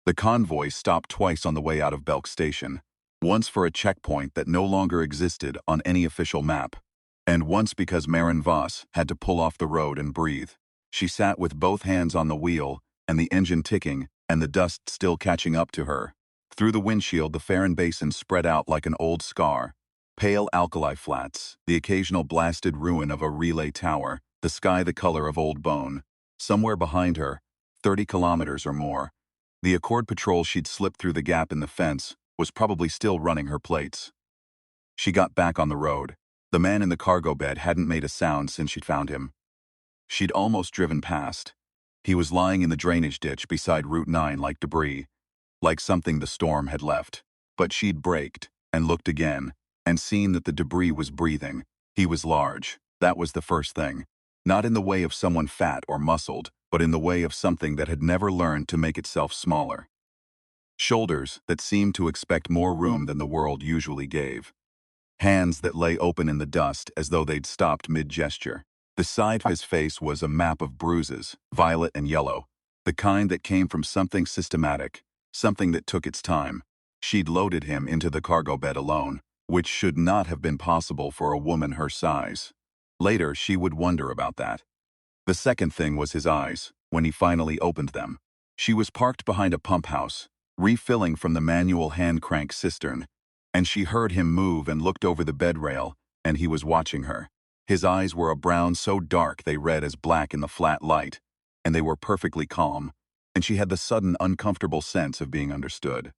The convoy stopped twice on the way out of Belk Station, once for a checkpoint that no longer existed on any official map, and once because Marin Voss had to pull off the road and breathe. She sat with both hands on the wheel, and the engine ticking, and the dust still catching up to her. Through the windshield, the Farron Basin spread out like an old scar. Pale alkali flats, the occasional blasted ruin of a relay tower, the sky the color of old bone. Somewhere behind her, 30 kilometers or more, the Accord patrol she'd slipped through the gap in the fence was probably still running her plates. She got back on the road. The man in the cargo bed hadn't made a sound since she'd found him. She'd almost driven past. He was lying in the drainage ditch beside Route 9 like debris, like something the storm had left. But she'd braked and looked again and seen that the debris was breathing. He was large. That was the first thing. Not in the way of someone fat or muscled, but in the way of something that had never learned to make itself smaller. Shoulders that seemed to expect more room than the world usually gave. Hands that lay open in the dust as though they'd stopped mid-gesture. The side of his face was a map of bruises, violet and yellow, the kind that came from something systematic, something that took its time. She'd loaded him into the cargo bed alone, which should not have been possible for a woman her size. Later, she would wonder about that. The second thing was his eyes, when he finally opened them. She was parked behind a pump house, refilling from the manual hand-crank cistern, and she heard him move and looked over the bed rail, and he was watching her. His eyes were a brown so dark they read as black in the flat light, and they were perfectly calm, and she had the sudden uncomfortable sense of being understood.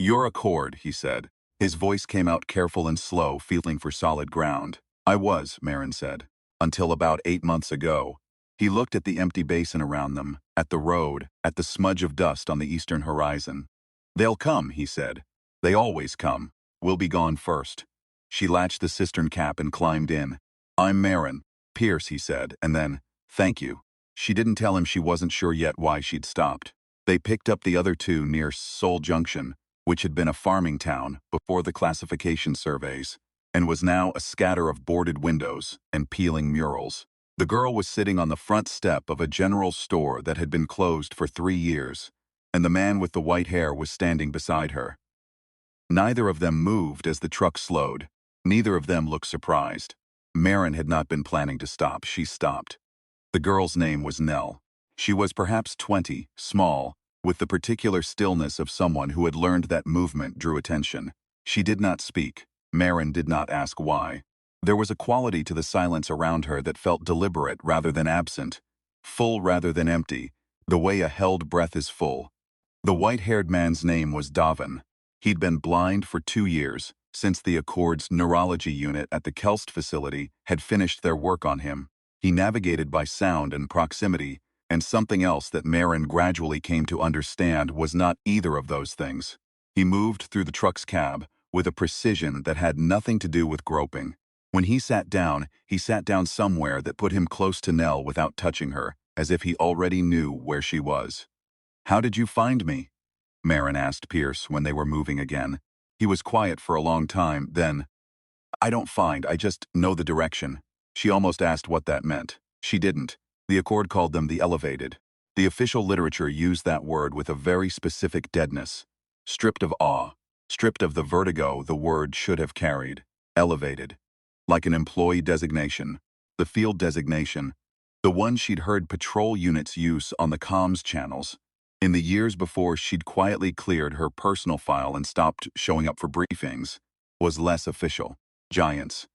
"You're Accord," he said. His voice came out careful and slow, feeling for solid ground. "I was," Marin said. "Until about 8 months ago." He looked at the empty basin around them, at the road, at the smudge of dust on the eastern horizon. "They'll come," he said. "They always come. We'll be gone first." She latched the cistern cap and climbed in. "I'm Marin." "Pierce," he said, and then, "Thank you." She didn't tell him she wasn't sure yet why she'd stopped. They picked up the other two near Seoul Junction, which had been a farming town before the classification surveys, and was now a scatter of boarded windows and peeling murals. The girl was sitting on the front step of a general store that had been closed for 3 years, and the man with the white hair was standing beside her. Neither of them moved as the truck slowed. Neither of them looked surprised. Marin had not been planning to stop. She stopped. The girl's name was Nell. She was perhaps 20, small, with the particular stillness of someone who had learned that movement drew attention. She did not speak. Marin did not ask why. There was a quality to the silence around her that felt deliberate rather than absent, full rather than empty, the way a held breath is full. The white-haired man's name was Davin. He'd been blind for 2 years, since the Accord's neurology unit at the Kelst facility had finished their work on him. He navigated by sound and proximity, and something else that Marin gradually came to understand was not either of those things. He moved through the truck's cab with a precision that had nothing to do with groping. When he sat down somewhere that put him close to Nell without touching her, as if he already knew where she was. "How did you find me?" Marin asked Pierce when they were moving again. He was quiet for a long time, then, "I don't find, I just know the direction." She almost asked what that meant. She didn't. The Accord called them the elevated. The official literature used that word with a very specific deadness. Stripped of awe, stripped of the vertigo the word should have carried. Elevated. Like an employee designation. The field designation. The one she'd heard patrol units use on the comms channels. In the years before she'd quietly cleared her personal file and stopped showing up for briefings, was less official. Giants.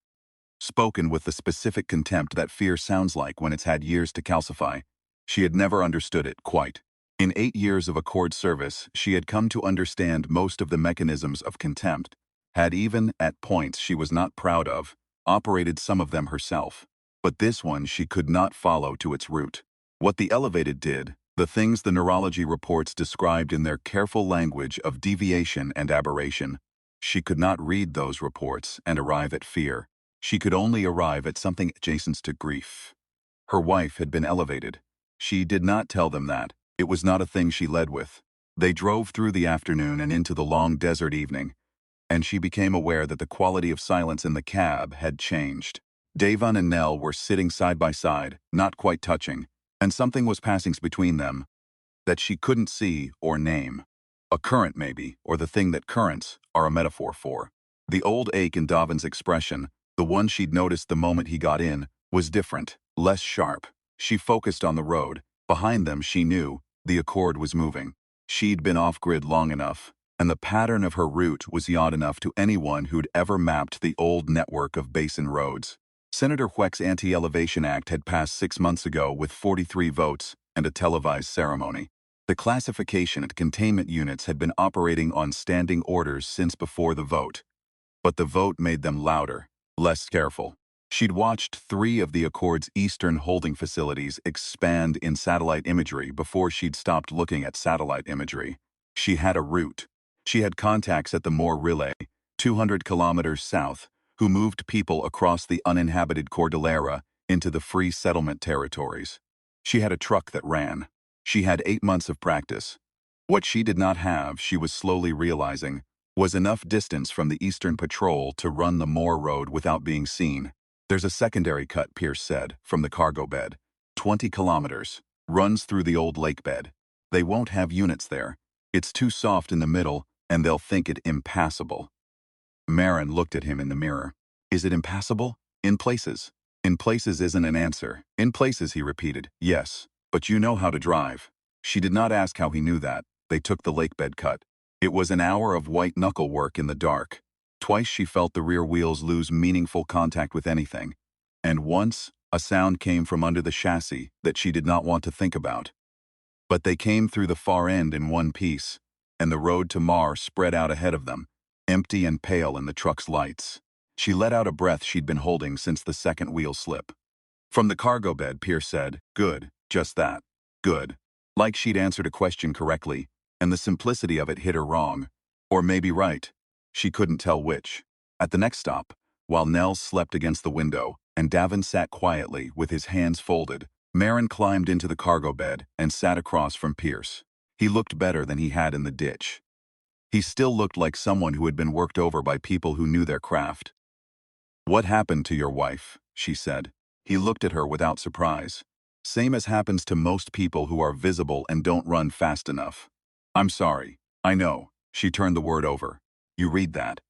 Spoken with the specific contempt that fear sounds like when it's had years to calcify. She had never understood it, quite. In 8 years of Accord service, she had come to understand most of the mechanisms of contempt, had even, at points she was not proud of, operated some of them herself. But this one she could not follow to its root. What the elevated did, the things the neurology reports described in their careful language of deviation and aberration, she could not read those reports and arrive at fear. She could only arrive at something adjacent to grief. Her wife had been elevated. She did not tell them that. It was not a thing she led with. They drove through the afternoon and into the long desert evening, and she became aware that the quality of silence in the cab had changed. Davon and Nell were sitting side by side, not quite touching, and something was passing between them. that she couldn't see or name. A current, maybe, or the thing that currents are a metaphor for. The old ache in Davin's expression, the one she'd noticed the moment he got in, was different, less sharp. She focused on the road. Behind them, she knew, the Accord was moving. She'd been off-grid long enough, and the pattern of her route was odd enough to anyone who'd ever mapped the old network of basin roads. Senator Weck's Anti-Elevation Act had passed 6 months ago with 43 votes and a televised ceremony. The classification and containment units had been operating on standing orders since before the vote. But the vote made them louder, less careful. She'd watched 3 of the Accord's eastern holding facilities expand in satellite imagery before she'd stopped looking at satellite imagery. She had a route. She had contacts at the Moore Relay, 200 kilometers south, who moved people across the uninhabited Cordillera into the free settlement territories. She had a truck that ran. She had 8 months of practice. What she did not have, she was slowly realizing, was enough distance from the Eastern Patrol to run the Moore Road without being seen. There's a secondary cut, Pierce said, from the cargo bed. 20 kilometers. Runs through the old lake bed. They won't have units there. It's too soft in the middle, and they'll think it impassable. Marin looked at him in the mirror. Is it impassable? In places. In places isn't an answer. In places, he repeated. Yes, but you know how to drive. She did not ask how he knew that. They took the lake bed cut. It was an hour of white-knuckle work in the dark. Twice she felt the rear wheels lose meaningful contact with anything. And once, a sound came from under the chassis that she did not want to think about. But they came through the far end in one piece, and the road to Mar spread out ahead of them, empty and pale in the truck's lights. She let out a breath she'd been holding since the second wheel slip. From the cargo bed, Pierce said, "Good, just that. Good." Like she'd answered a question correctly, and the simplicity of it hit her wrong. Or maybe right. She couldn't tell which. At the next stop, while Nels slept against the window, and Davin sat quietly with his hands folded, Marin climbed into the cargo bed and sat across from Pierce. He looked better than he had in the ditch. He still looked like someone who had been worked over by people who knew their craft. "What happened to your wife?" she said. He looked at her without surprise. "Same as happens to most people who are visible and don't run fast enough." "I'm sorry. I know." She turned the word over. "You read that?"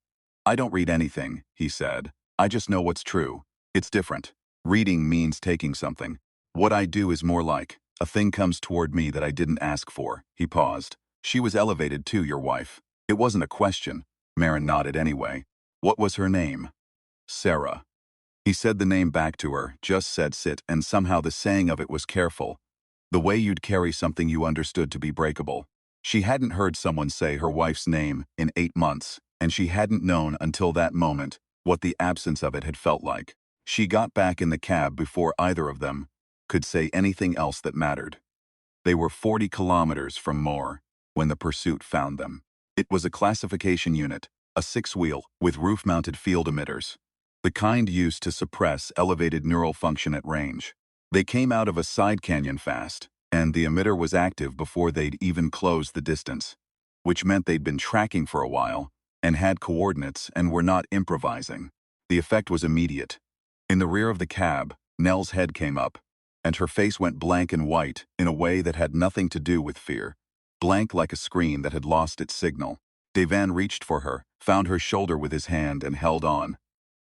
"I don't read anything," he said. "I just know what's true. It's different. Reading means taking something. What I do is more like, a thing comes toward me that I didn't ask for." He paused. "She was elevated too, your wife." It wasn't a question. Marin nodded anyway. "What was her name?" "Sarah." He said the name back to her, just said sit, and somehow the saying of it was careful. The way you'd carry something you understood to be breakable. She hadn't heard someone say her wife's name in 8 months, and she hadn't known until that moment what the absence of it had felt like. She got back in the cab before either of them could say anything else that mattered. They were 40 kilometers from Moore when the pursuit found them. It was a classification unit, a 6-wheel with roof-mounted field emitters, the kind used to suppress elevated neural function at range. They came out of a side canyon fast, and the emitter was active before they'd even closed the distance, which meant they'd been tracking for a while and had coordinates and were not improvising. The effect was immediate. In the rear of the cab, Nell's head came up, and her face went blank and white in a way that had nothing to do with fear. Blank like a screen that had lost its signal. Devan reached for her, found her shoulder with his hand and held on.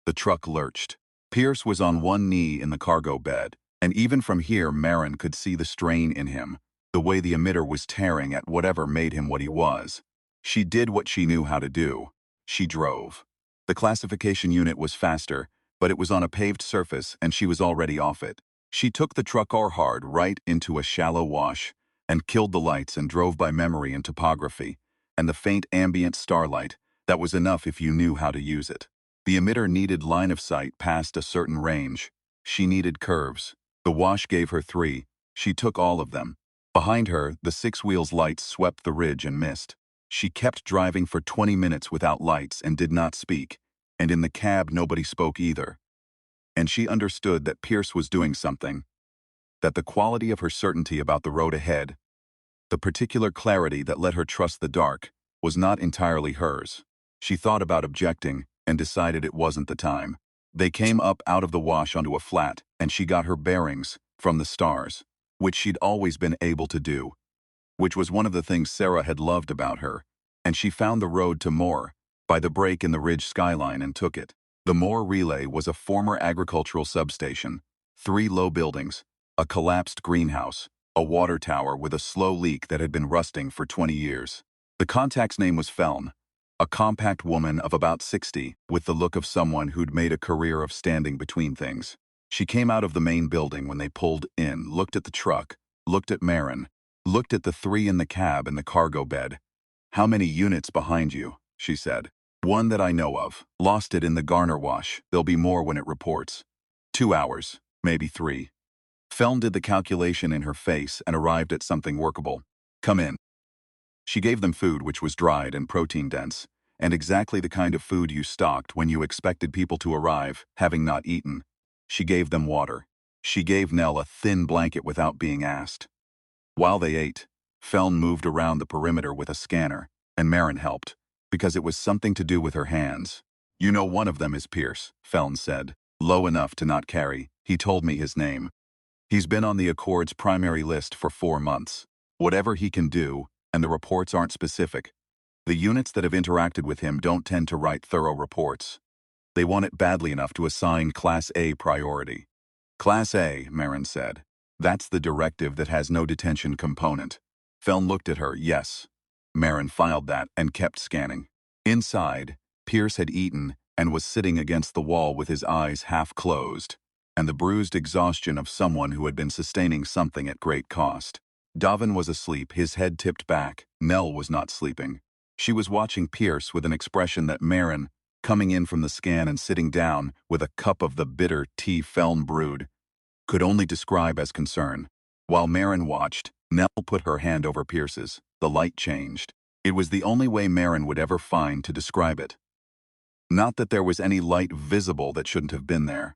The truck lurched. Pierce was on one knee in the cargo bed, and even from here Marin could see the strain in him, the way the emitter was tearing at whatever made him what he was. She did what she knew how to do. She drove. The classification unit was faster, but it was on a paved surface and she was already off it. She took the truck hard right into a shallow wash, and killed the lights and drove by memory and topography, and the faint ambient starlight that was enough if you knew how to use it. The emitter needed line of sight past a certain range. She needed curves. The wash gave her 3. She took all of them. Behind her, the 6-wheel's lights swept the ridge and missed. She kept driving for 20 minutes without lights and did not speak, and in the cab nobody spoke either. And she understood that Pierce was doing something, that the quality of her certainty about the road ahead, the particular clarity that let her trust the dark, was not entirely hers. She thought about objecting and decided it wasn't the time. They came up out of the wash onto a flat, and she got her bearings from the stars, which she'd always been able to do. which was one of the things Sarah had loved about her, and she found the road to Moore by the break in the ridge skyline and took it. The Moore Relay was a former agricultural substation, 3 low buildings, a collapsed greenhouse, a water tower with a slow leak that had been rusting for 20 years. The contact's name was Feln, a compact woman of about 60 with the look of someone who'd made a career of standing between things. She came out of the main building when they pulled in, looked at the truck, looked at Marin, looked at the 3 in the cab and the cargo bed. "How many units behind you?" she said. "One that I know of. Lost it in the Garner wash. There'll be more when it reports. 2 hours, maybe 3. Feln did the calculation in her face and arrived at something workable. "Come in." She gave them food which was dried and protein-dense, and exactly the kind of food you stocked when you expected people to arrive, having not eaten. She gave them water. She gave Nell a thin blanket without being asked. While they ate, Feln moved around the perimeter with a scanner, and Marin helped, because it was something to do with her hands. "You know one of them is Pierce," Feln said, low enough to not carry. "He told me his name. He's been on the Accord's primary list for 4 months. Whatever he can do, and the reports aren't specific. The units that have interacted with him don't tend to write thorough reports. They want it badly enough to assign Class A priority." "Class A," Marin said. "That's the directive that has no detention component." Feln looked at her. "Yes." Marin filed that and kept scanning. Inside, Pierce had eaten and was sitting against the wall with his eyes half closed, and the bruised exhaustion of someone who had been sustaining something at great cost. Davin was asleep, his head tipped back. Nell was not sleeping. She was watching Pierce with an expression that Marin, coming in from the scan and sitting down with a cup of the bitter tea Feln brewed, could only describe as concern. While Marin watched, Nell put her hand over Pierce's. The light changed. It was the only way Marin would ever find to describe it. Not that there was any light visible that shouldn't have been there.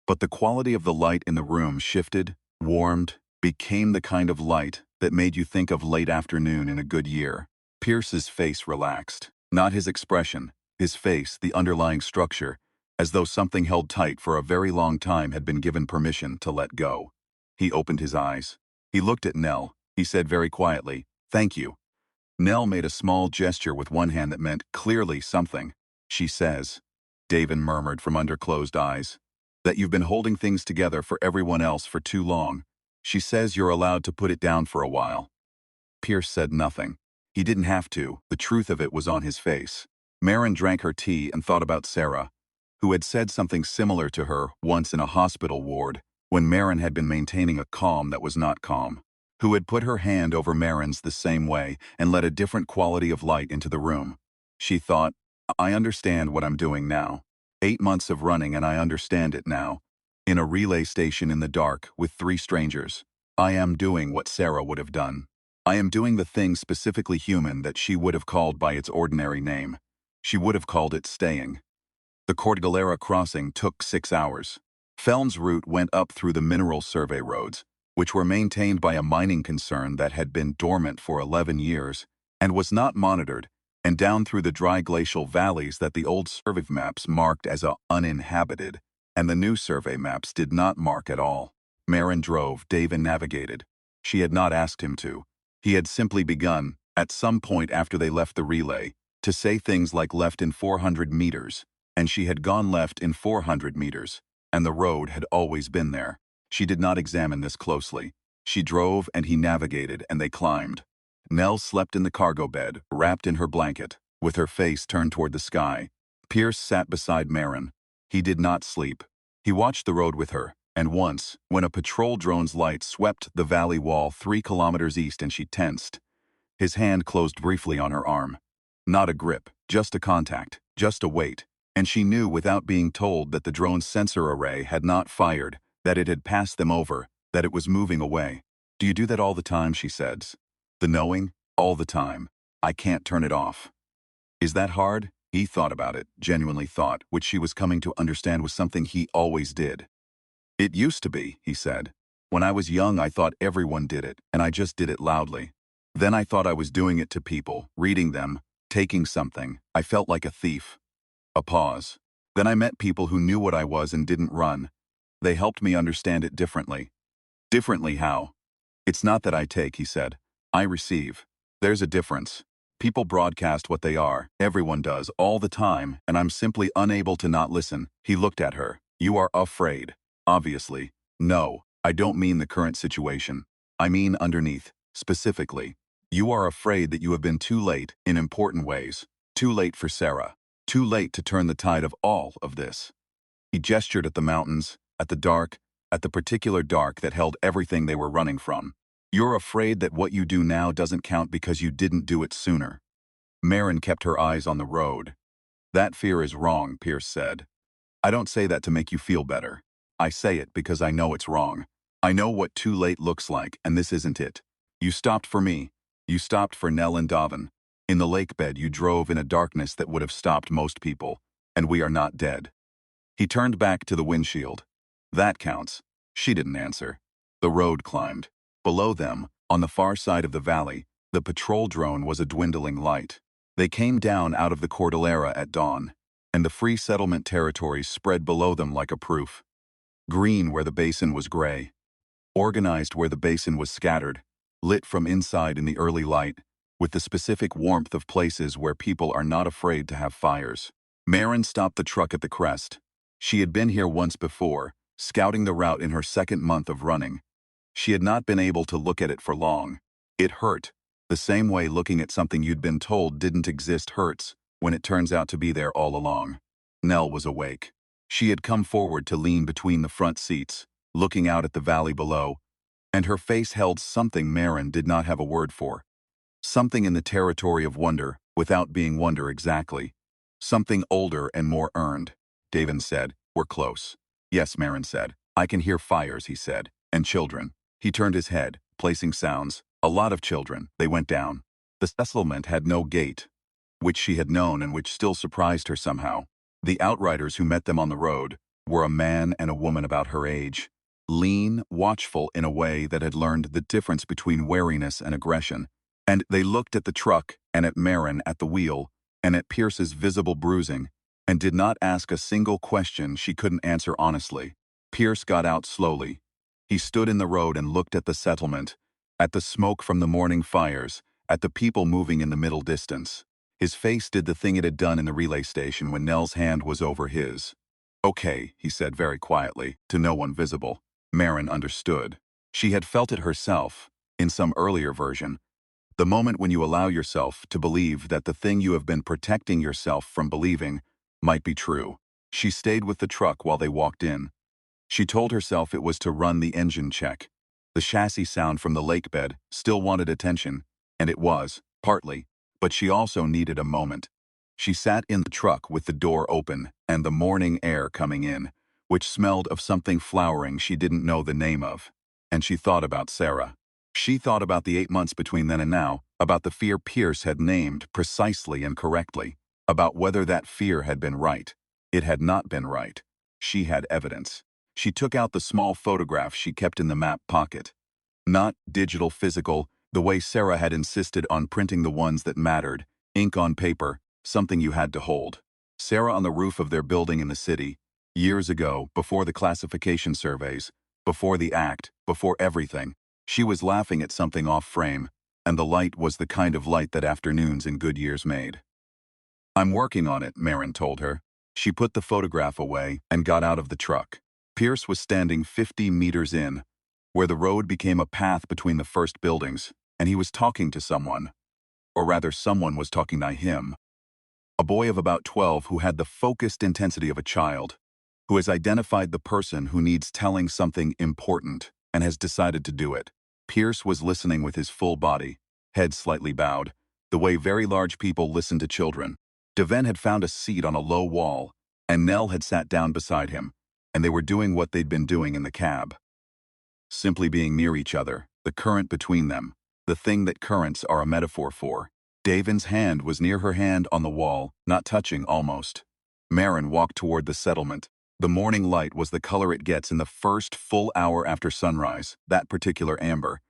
But the quality of the light in the room shifted, warmed, became the kind of light that made you think of late afternoon in a good year. Pierce's face relaxed. Not his expression, his face, the underlying structure, as though something held tight for a very long time had been given permission to let go. He opened his eyes. He looked at Nell. He said very quietly, "Thank you." Nell made a small gesture with one hand that meant clearly something. "She says," Davin murmured from under closed eyes, "that you've been holding things together for everyone else for too long. She says you're allowed to put it down for a while." Pierce said nothing. He didn't have to. The truth of it was on his face. Marin drank her tea and thought about Sarah, who had said something similar to her once in a hospital ward, when Marin had been maintaining a calm that was not calm, who had put her hand over Marin's the same way and let a different quality of light into the room. She thought, "I understand what I'm doing now. 8 months of running and I understand it now. In a relay station in the dark with 3 strangers. I am doing what Sarah would have done. I am doing the thing specifically human that she would have called by its ordinary name. She would have called it staying." The Cordillera crossing took 6 hours. Feln's route went up through the mineral survey roads, which were maintained by a mining concern that had been dormant for 11 years and was not monitored, and down through the dry glacial valleys that the old survey maps marked as uninhabited, and the new survey maps did not mark at all. Marin drove, Davin navigated. She had not asked him to. He had simply begun, at some point after they left the relay, to say things like left in 400 meters, and she had gone left in 400 meters, and the road had always been there. She did not examine this closely. She drove and he navigated and they climbed. Nell slept in the cargo bed, wrapped in her blanket, with her face turned toward the sky. Pierce sat beside Marin. He did not sleep. He watched the road with her, and once, when a patrol drone's light swept the valley wall 3 kilometers east and she tensed, his hand closed briefly on her arm. Not a grip, just a contact, just a weight. And she knew without being told that the drone's sensor array had not fired, that it had passed them over, that it was moving away. "Do you do that all the time?" she said. "The knowing? All the time. I can't turn it off." "Is that hard?" He thought about it, genuinely thought, which she was coming to understand was something he always did. "It used to be," he said. "When I was young I thought everyone did it, and I just did it loudly. Then I thought I was doing it to people, reading them, taking something. I felt like a thief." A pause. "Then I met people who knew what I was and didn't run. They helped me understand it differently." "Differently how?" "It's not that I take," he said. I receive. There's a difference. People broadcast what they are. Everyone does, all the time, and I'm simply unable to not listen. He looked at her. You are afraid. Obviously. No, I don't mean the current situation. I mean underneath, specifically. You are afraid that you have been too late in important ways. Too late for Sarah. Too late to turn the tide of all of this. He gestured at the mountains, at the dark, at the particular dark that held everything they were running from. You're afraid that what you do now doesn't count because you didn't do it sooner. Marin kept her eyes on the road. That fear is wrong, Pierce said. I don't say that to make you feel better. I say it because I know it's wrong. I know what too late looks like, and this isn't it. You stopped for me. You stopped for Nell and Davin. In the lake bed, you drove in a darkness that would have stopped most people, and we are not dead. He turned back to the windshield. That counts. She didn't answer. The road climbed. Below them, on the far side of the valley, the patrol drone was a dwindling light. They came down out of the Cordillera at dawn, and the free settlement territories spread below them like a proof. Green where the basin was gray. Organized where the basin was scattered. Lit from inside in the early light, with the specific warmth of places where people are not afraid to have fires. Marin stopped the truck at the crest. She had been here once before, scouting the route in her second month of running. She had not been able to look at it for long. It hurt, the same way looking at something you'd been told didn't exist hurts when it turns out to be there all along. Nell was awake. She had come forward to lean between the front seats, looking out at the valley below, and her face held something Marin did not have a word for. Something in the territory of wonder, without being wonder exactly. Something older and more earned. Davin said, "We're close." "Yes," Marin said. "I can hear fires," he said, "and children." He turned his head, placing sounds. A lot of children. They went down. The settlement had no gate, which she had known and which still surprised her somehow. The outriders who met them on the road were a man and a woman about her age. Lean, watchful in a way that had learned the difference between wariness and aggression. And they looked at the truck and at Marin at the wheel and at Pierce's visible bruising, and did not ask a single question she couldn't answer honestly. Pierce got out slowly. He stood in the road and looked at the settlement, at the smoke from the morning fires, at the people moving in the middle distance. His face did the thing it had done in the relay station when Nell's hand was over his. "Okay," he said very quietly, to no one visible. Marin understood. She had felt it herself, in some earlier version. The moment when you allow yourself to believe that the thing you have been protecting yourself from believing might be true. She stayed with the truck while they walked in. She told herself it was to run the engine check. The chassis sound from the lake bed still wanted attention, and it was, partly, but she also needed a moment. She sat in the truck with the door open and the morning air coming in, which smelled of something flowering she didn't know the name of. And she thought about Sarah. She thought about the 8 months between then and now, about the fear Pierce had named precisely and correctly, about whether that fear had been right. It had not been right. She had evidence. She took out the small photograph she kept in the map pocket. Not digital physical, the way Sarah had insisted on printing the ones that mattered, ink on paper, something you had to hold. Sarah on the roof of their building in the city, years ago, before the classification surveys, before the act, before everything. She was laughing at something off frame, and the light was the kind of light that afternoons in good years made. "I'm working on it," Marin told her. She put the photograph away and got out of the truck. Pierce was standing 50 meters in, where the road became a path between the first buildings, and he was talking to someone. Or rather, someone was talking to him. A boy of about 12 who had the focused intensity of a child, who has identified the person who needs telling something important and has decided to do it. Pierce was listening with his full body, head slightly bowed, the way very large people listen to children. Devin had found a seat on a low wall, and Nell had sat down beside him, and they were doing what they'd been doing in the cab. Simply being near each other, the current between them, the thing that currents are a metaphor for. Davin's hand was near her hand on the wall, not touching almost. Marin walked toward the settlement. The morning light was the color it gets in the first full hour after sunrise, that particular amber,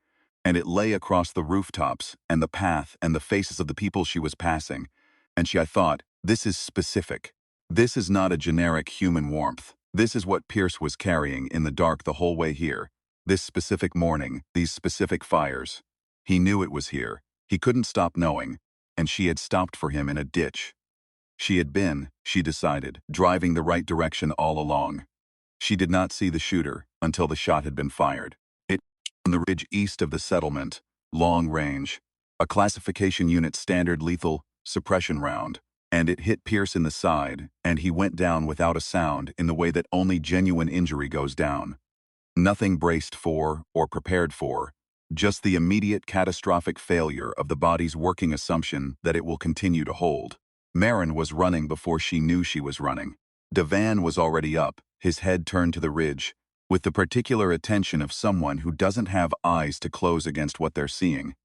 and it lay across the rooftops and the path and the faces of the people she was passing. And I thought, this is specific. This is not a generic human warmth. This is what Pierce was carrying in the dark the whole way here. This specific morning, these specific fires. He knew it was here. He couldn't stop knowing. And she had stopped for him in a ditch. She had been, she decided, driving the right direction all along. She did not see the shooter until the shot had been fired. It on the ridge east of the settlement, long range, a classification unit standard lethal suppression round, and it hit Pierce in the side, and he went down without a sound in the way that only genuine injury goes down. Nothing braced for or prepared for, just the immediate catastrophic failure of the body's working assumption that it will continue to hold. Marin was running before she knew she was running. Devan was already up, his head turned to the ridge, with the particular attention of someone who doesn't have eyes to close against what they're seeing.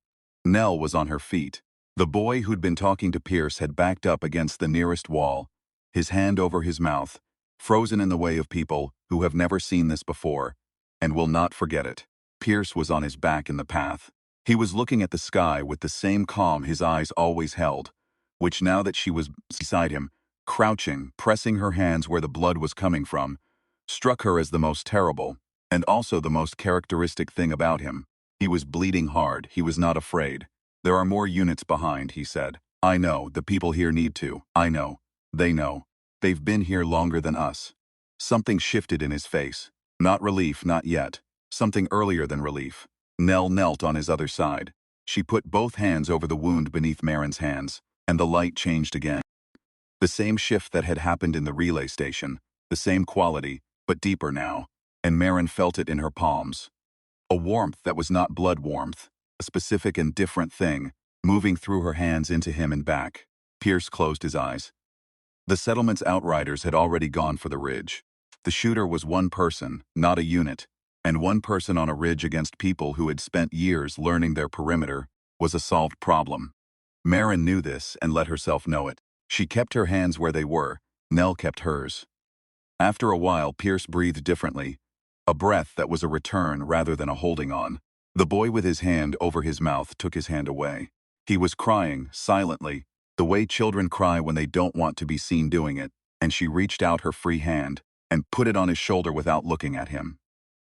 Nell was on her feet. The boy who'd been talking to Pierce had backed up against the nearest wall, his hand over his mouth, frozen in the way of people who have never seen this before and will not forget it. Pierce was on his back in the path. He was looking at the sky with the same calm his eyes always held, which now that she was beside him, crouching, pressing her hands where the blood was coming from, struck her as the most terrible, and also the most characteristic thing about him. He was bleeding hard, he was not afraid. There are more units behind, he said. I know, the people here need to. I know. They know. They've been here longer than us. Something shifted in his face. Not relief, not yet. Something earlier than relief. Nell knelt on his other side. She put both hands over the wound beneath Marin's hands, and the light changed again. The same shift that had happened in the relay station, the same quality, but deeper now, and Marin felt it in her palms. A warmth that was not blood warmth, a specific and different thing, moving through her hands into him and back. Pierce closed his eyes. The settlement's outriders had already gone for the ridge. The shooter was one person, not a unit, and one person on a ridge against people who had spent years learning their perimeter was a solved problem. Marin knew this and let herself know it. She kept her hands where they were. Nell kept hers. After a while, Pierce breathed differently, a breath that was a return rather than a holding on. The boy with his hand over his mouth took his hand away. He was crying, silently, the way children cry when they don't want to be seen doing it, and she reached out her free hand and put it on his shoulder without looking at him.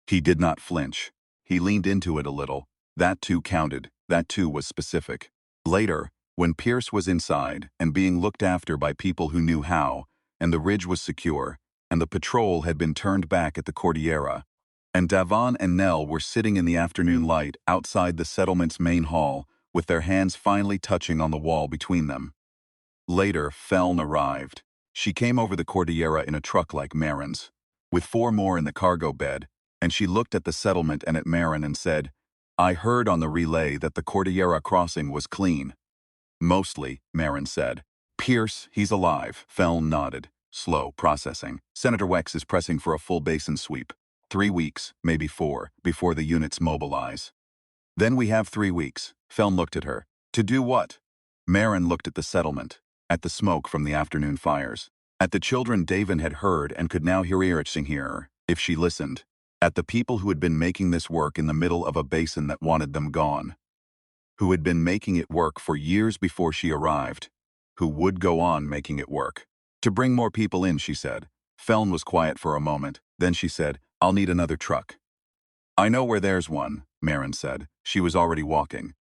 He did not flinch. He leaned into it a little. That too counted. That too was specific. Later, when Pierce was inside and being looked after by people who knew how, and the ridge was secure, and the patrol had been turned back at the Cordillera, and Davon and Nell were sitting in the afternoon light outside the settlement's main hall, with their hands finally touching on the wall between them. Later, Feln arrived. She came over the Cordillera in a truck like Marin's, with 4 more in the cargo bed, and she looked at the settlement and at Marin and said, I heard on the relay that the Cordillera crossing was clean. Mostly, Marin said. Pierce, he's alive. Feln nodded. Slow, processing. Senator Wex is pressing for a full basin sweep. 3 weeks, maybe 4, before the units mobilize. Then we have 3 weeks. Feln looked at her. To do what? Marin looked at the settlement, at the smoke from the afternoon fires, at the children Davin had heard and could now hear her, if she listened, at the people who had been making this work in the middle of a basin that wanted them gone, who had been making it work for years before she arrived, who would go on making it work. To bring more people in, she said. Feln was quiet for a moment, then she said, I'll need another truck. I know where there's one, Marin said. She was already walking.